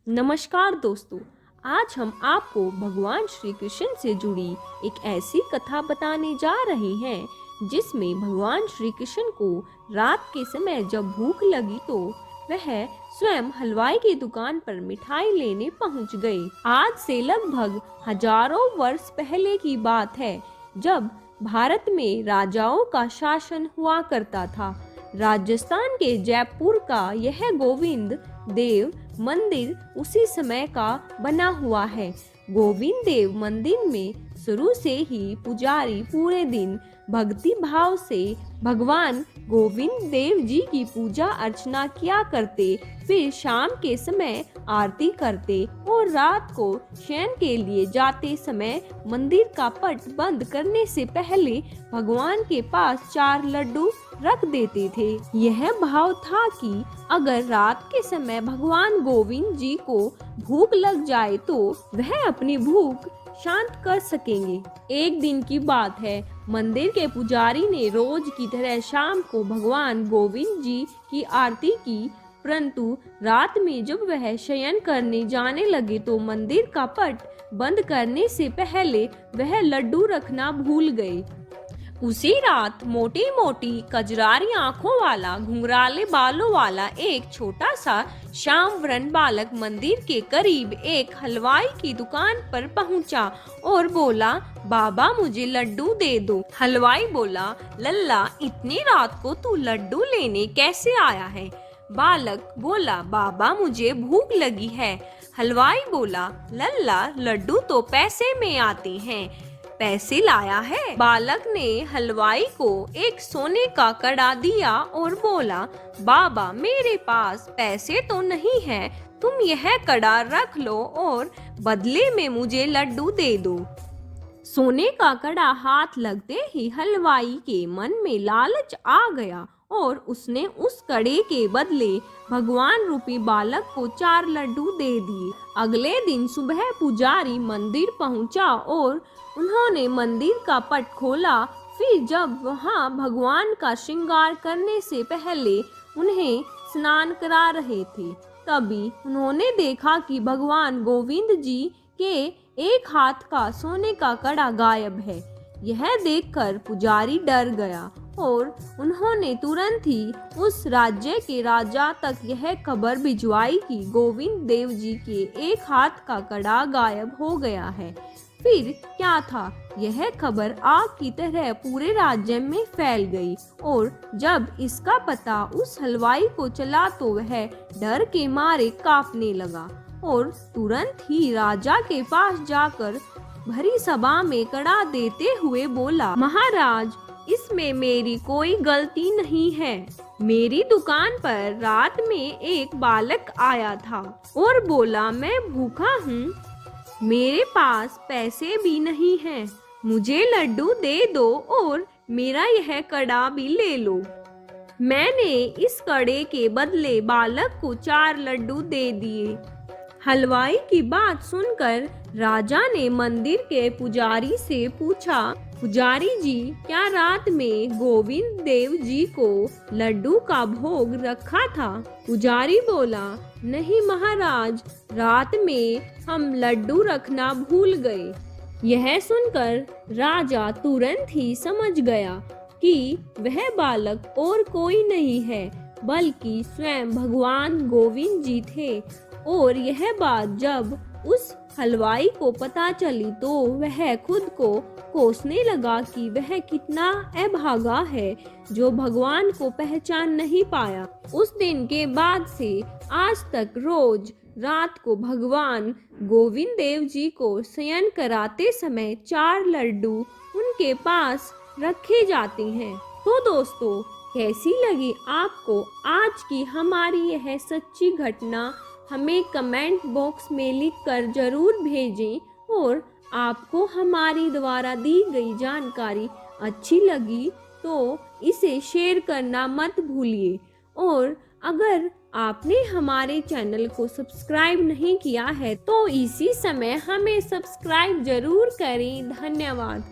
नमस्कार दोस्तों, आज हम आपको भगवान श्री कृष्ण से जुड़ी एक ऐसी कथा बताने जा रहे हैं जिसमें भगवान श्री कृष्ण को रात के समय जब भूख लगी तो वह स्वयं हलवाई की दुकान पर मिठाई लेने पहुंच गए। आज से लगभग हजारों वर्ष पहले की बात है, जब भारत में राजाओं का शासन हुआ करता था। राजस्थान के जयपुर का यह गोविंद देव मंदिर उसी समय का बना हुआ है। गोविंद देव मंदिर में शुरू से ही पुजारी पूरे दिन भक्ति भाव से भगवान गोविंद देव जी की पूजा अर्चना किया करते, फिर शाम के समय आरती करते और रात को शयन के लिए जाते समय मंदिर का पट बंद करने से पहले भगवान के पास 4 लड्डू रख देते थे। यह भाव था कि अगर रात के समय भगवान गोविंद जी को भूख लग जाए तो वह अपनी भूख शांत कर सकेंगे। एक दिन की बात है, मंदिर के पुजारी ने रोज की तरह शाम को भगवान गोविंद जी की आरती की, परंतु रात में जब वह शयन करने जाने लगे तो मंदिर का पट बंद करने से पहले वह लड्डू रखना भूल गए। उसी रात मोटी मोटी कजरारी आंखों वाला घुंघराले बालों वाला एक छोटा सा श्याम वर्ण बालक मंदिर के करीब एक हलवाई की दुकान पर पहुंचा और बोला, बाबा मुझे लड्डू दे दो। हलवाई बोला, लल्ला इतनी रात को तू लड्डू लेने कैसे आया है? बालक बोला, बाबा मुझे भूख लगी है। हलवाई बोला, लल्ला लड्डू तो पैसे में आते हैं, पैसे लाया है? बालक ने हलवाई को एक सोने का कड़ा दिया और बोला, बाबा मेरे पास पैसे तो नहीं है, तुम यह कड़ा रख लो और बदले में मुझे लड्डू दे दो। सोने का कड़ा हाथ लगते ही हलवाई के मन में लालच आ गया और उसने उस कड़े के बदले भगवान रूपी बालक को 4 लड्डू दे दिए। अगले दिन सुबह पुजारी मंदिर पहुंचा और उन्होंने मंदिर का पट खोला। फिर जब वहां भगवान का श्रृंगार करने से पहले उन्हें स्नान करा रहे थे, तभी उन्होंने देखा कि भगवान गोविंद जी के एक हाथ का सोने का कड़ा गायब है। यह देखकर पुजारी डर गया और उन्होंने तुरंत ही उस राज्य के राजा तक यह खबर भिजवाई कि गोविंद देव जी के एक हाथ का कड़ा गायब हो गया है। फिर क्या था, यह खबर आग की तरह पूरे राज्य में फैल गई और जब इसका पता उस हलवाई को चला तो वह डर के मारे कांपने लगा और तुरंत ही राजा के पास जाकर भरी सभा में कड़ा देते हुए बोला, महाराज इसमें मेरी कोई गलती नहीं है। मेरी दुकान पर रात में एक बालक आया था और बोला, मैं भूखा हूँ, मेरे पास पैसे भी नहीं हैं, मुझे लड्डू दे दो और मेरा यह कड़ा भी ले लो। मैंने इस कड़े के बदले बालक को 4 लड्डू दे दिए। हलवाई की बात सुनकर राजा ने मंदिर के पुजारी से पूछा, पुजारी जी क्या रात में गोविंद देव जी को लड्डू का भोग रखा था? पुजारी बोला, नहीं महाराज, रात में हम लड्डू रखना भूल गए। यह सुनकर राजा तुरंत ही समझ गया कि वह बालक और कोई नहीं है बल्कि स्वयं भगवान गोविंद जी थे। और यह बात जब उस हलवाई को पता चली तो वह खुद को कोसने लगा कि वह कितना अभागा है जो भगवान को पहचान नहीं पाया। उस दिन के बाद से आज तक रोज रात को भगवान गोविंद देव जी को शयन कराते समय 4 लड्डू उनके पास रखे जाते हैं। तो दोस्तों, कैसी लगी आपको आज की हमारी यह सच्ची घटना? हमें कमेंट बॉक्स में लिखकर जरूर भेजें और आपको हमारी द्वारा दी गई जानकारी अच्छी लगी तो इसे शेयर करना मत भूलिए। और अगर आपने हमारे चैनल को सब्सक्राइब नहीं किया है तो इसी समय हमें सब्सक्राइब जरूर करें। धन्यवाद।